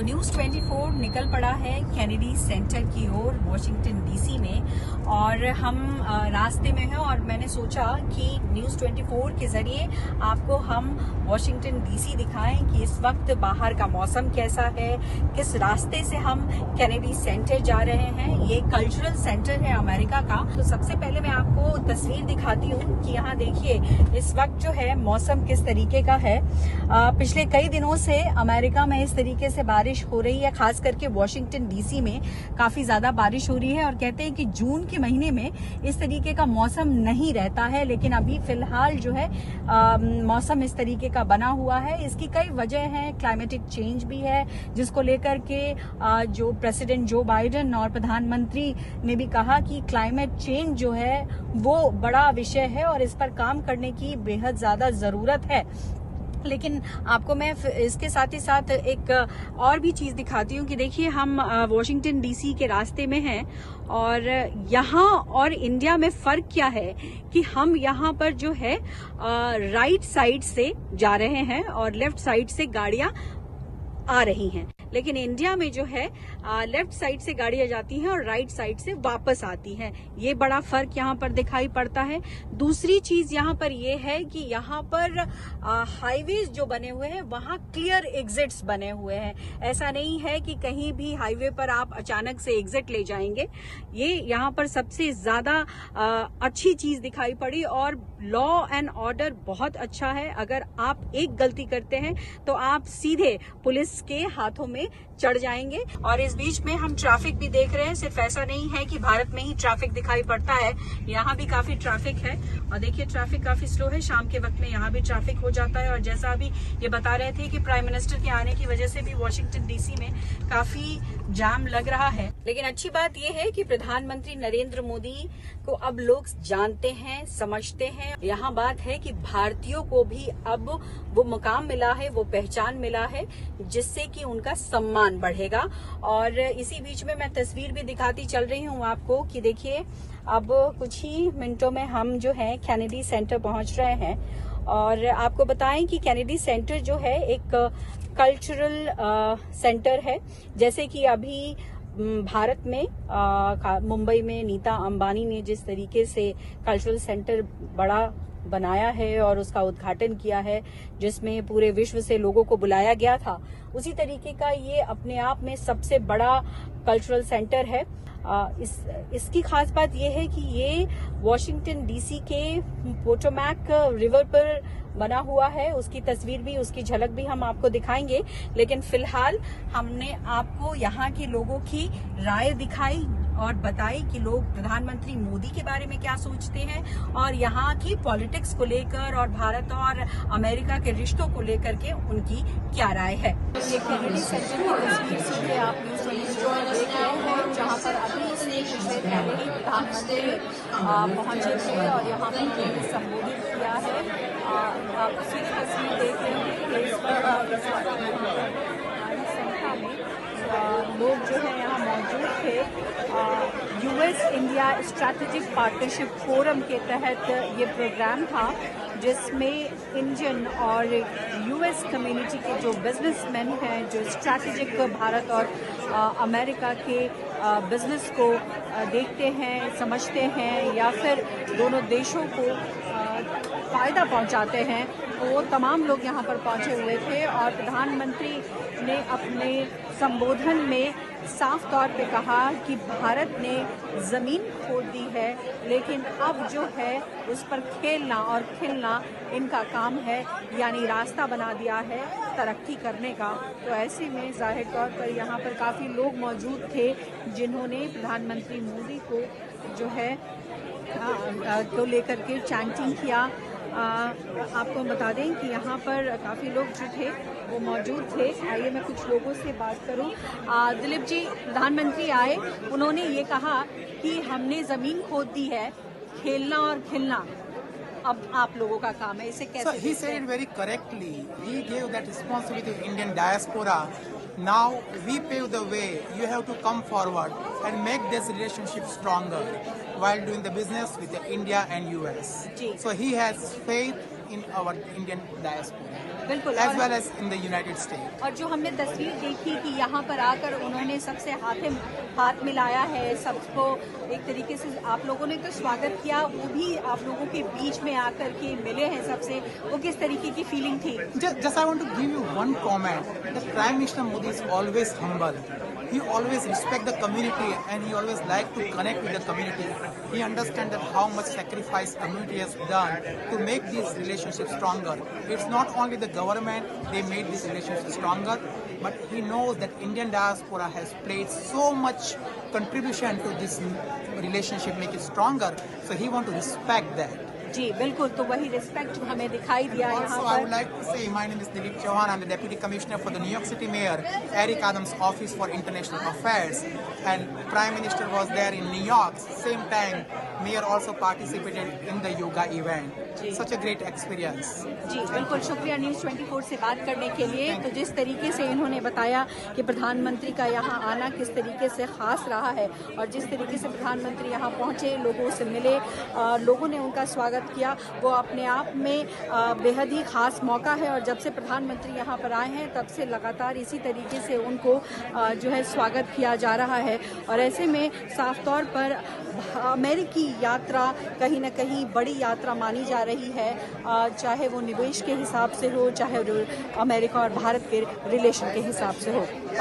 News 24 निकल पड़ा है कैनेडी सेंटर की ओर वॉशिंगटन डीसी में और हम रास्ते में हैं और मैंने सोचा कि न्यूज़ 24 के जरिए आपको हम वॉशिंगटन डीसी दिखाएं कि इस वक्त बाहर का मौसम कैसा है, किस रास्ते से हम कैनेडी सेंटर जा रहे हैं। ये कल्चरल सेंटर है अमेरिका का। तो सबसे पहले मैं आपको तस्वीर दिखाती हूँ कि यहाँ देखिए इस वक्त जो है मौसम किस तरीके का है। पिछले कई दिनों से अमेरिका में इस तरीके से बारिश हो रही है, खास करके वॉशिंगटन डीसी में काफी ज्यादा बारिश हो रही है और कहते हैं कि जून के महीने में इस तरीके का मौसम नहीं रहता है, लेकिन अभी फिलहाल जो है मौसम इस तरीके का बना हुआ है। इसकी कई वजह है, क्लाइमेटिक चेंज भी है जिसको लेकर के जो प्रेसिडेंट जो बाइडेन और प्रधानमंत्री ने भी कहा कि क्लाइमेट चेंज जो है वो बड़ा विषय है और इस पर काम करने की बेहद ज्यादा जरूरत है। लेकिन आपको मैं इसके साथ ही साथ एक और भी चीज दिखाती हूँ कि देखिए हम वॉशिंगटन डीसी के रास्ते में हैं और यहाँ और इंडिया में फर्क क्या है कि हम यहाँ पर जो है राइट साइड से जा रहे हैं और लेफ्ट साइड से गाड़ियां आ रही हैं, लेकिन इंडिया में जो है लेफ्ट साइड से गाड़ियां जाती हैं और राइट साइड से वापस आती हैं। ये बड़ा फर्क यहाँ पर दिखाई पड़ता है। दूसरी चीज यहाँ पर ये है कि यहाँ पर हाईवेज जो बने हुए हैं वहाँ क्लियर एग्जिट्स बने हुए हैं। ऐसा नहीं है कि कहीं भी हाईवे पर आप अचानक से एग्जिट ले जाएंगे। ये यहाँ पर सबसे ज्यादा अच्छी चीज दिखाई पड़ी और लॉ एंड ऑर्डर बहुत अच्छा है। अगर आप एक गलती करते हैं तो आप सीधे पुलिस के हाथों में चढ़ जाएंगे। और इस बीच में हम ट्रैफिक भी देख रहे हैं। सिर्फ ऐसा नहीं है कि भारत में ही ट्रैफिक दिखाई पड़ता है, यहाँ भी काफी ट्रैफिक है और देखिए ट्रैफिक काफी स्लो है। शाम के वक्त में यहाँ भी ट्रैफिक हो जाता है और जैसा अभी ये बता रहे थे कि प्राइम मिनिस्टर के आने की वजह से भी वॉशिंगटन डीसी में काफी जाम लग रहा है। लेकिन अच्छी बात यह है कि प्रधानमंत्री नरेंद्र मोदी को अब लोग जानते हैं, समझते हैं। यहाँ बात है कि भारतीयों को भी अब वो मुकाम मिला है, वो पहचान मिला है जिससे कि उनका सम्मान बढ़ेगा। और इसी बीच में मैं तस्वीर भी दिखाती चल रही हूँ आपको कि देखिए अब कुछ ही मिनटों में हम जो है कैनेडी सेंटर पहुंच रहे हैं। और आपको बताएं कि कैनेडी सेंटर जो है एक कल्चरल सेंटर है। जैसे कि अभी भारत में मुंबई में नीता अंबानी ने जिस तरीके से कल्चरल सेंटर बड़ा बनाया है और उसका उद्घाटन किया है जिसमें पूरे विश्व से लोगों को बुलाया गया था, उसी तरीके का ये अपने आप में सबसे बड़ा कल्चरल सेंटर है। इसकी खास बात यह है कि ये वॉशिंगटन डीसी के पोटोमैक रिवर पर बना हुआ है। उसकी तस्वीर भी, उसकी झलक भी हम आपको दिखाएंगे। लेकिन फिलहाल हमने आपको यहाँ के लोगों की राय दिखाई और बताई कि लोग प्रधानमंत्री मोदी के बारे में क्या सोचते हैं और यहाँ की पॉलिटिक्स को लेकर और भारत और अमेरिका के रिश्तों को लेकर के उनकी क्या राय है। ये कैनेडी सेंटर की तस्वीर सीधे आप न्यूज़ 24 देख रहे हैं, जहाँ पर अभी से कुछ देर पहले ही प्रधानमंत्री पहुंचे थे और यहाँ पर उन्होंने संबोधित किया है। आप सीधी तस्वीर देख रहे हैं कि इस पर संख्या में लोग जो है यहाँ मौजूद थे। US India strategic partnership forum के तहत ये प्रोग्राम था जिसमें इंडियन और यूएस कम्युनिटी के जो बिजनेसमैन हैं, जो स्ट्रैटेजिक भारत और अमेरिका के बिजनेस को देखते हैं, समझते हैं या फिर दोनों देशों को फायदा पहुंचाते हैं, वो तमाम लोग यहाँ पर पहुंचे हुए थे। और प्रधानमंत्री ने अपने संबोधन में साफ तौर पे कहा कि भारत ने जमीन खोद दी है, लेकिन अब जो है उस पर खेलना और खिलना इनका काम है, यानी रास्ता बना दिया है तरक्की करने का। तो ऐसे में जाहिर तौर पर यहाँ पर काफ़ी लोग मौजूद थे जिन्होंने प्रधानमंत्री मोदी को जो है को लेकर के चैंटिंग किया। आपको बता दें कि यहाँ पर काफ़ी लोग जो थे वो मौजूद थे। आइए मैं कुछ लोगों से बात करूं। दिलीप जी, प्रधानमंत्री आए, उन्होंने ये कहा कि हमने ज़मीन खोद दी है, खेलना और खिलना अब आप लोगों का काम है, इसे कैसे? So he said it very correctly. We gave that responsibility to Indian diaspora. Now we pave the way. You have to come forward and make this relationship stronger while doing the business with India and US. Ji. So he has faith in our Indian diaspora, बिल्कुल। as और well as in the United States. और जो हमने तस्वीर देखी कि यहाँ पर आकर उन्होंने सबसे हाथ मिलाया है, सबको एक तरीके से आप लोगों ने तो स्वागत किया, वो भी आप लोगों के बीच में आकर के मिले हैं सबसे, वो किस तरीके की फीलिंग थी? Just I want to give you one comment. The Prime Minister Modi is always humble. He always respect the community and he always like to connect with the community. He understands that how much sacrifice community has done to make these relationships stronger. It's not only the government they made these relationships stronger, but he knows that Indian diaspora has played so much contribution to this relationship, make it stronger. So he want to respect that. जी बिल्कुल, तो वही respect हमें दिखाई दिया यहाँ Also, I would like to say, my name is Dilip Chauhan. I'm the Deputy Commissioner for the New York City Mayor, Eric Adams' Office for International Affairs. And Prime Minister was there in New York. Same time, Mayor also participated in the yoga event. Such a great experience. जी बिल्कुल, शुक्रिया news 24 से बात करने के लिए। तो जिस तरीके से इन्होंने बताया कि प्रधानमंत्री का यहाँ आना किस तरीके से ख़ास रहा है और जिस तरीके से प्रधानमंत्री यहाँ पहुँचे, लोगों से मिले, लोगों ने उनका स्वागत किया, वो अपने आप में बेहद ही ख़ास मौका है। और जब से प्रधानमंत्री यहाँ पर आए हैं तब से लगातार इसी तरीके से उनको जो है स्वागत किया जा रहा है। और ऐसे में साफ तौर पर अमेरिकी यात्रा कहीं ना कहीं बड़ी यात्रा मानी जा रही है, चाहे वो निवेश के हिसाब से हो, चाहे अमेरिका और भारत के रिलेशन के हिसाब से हो।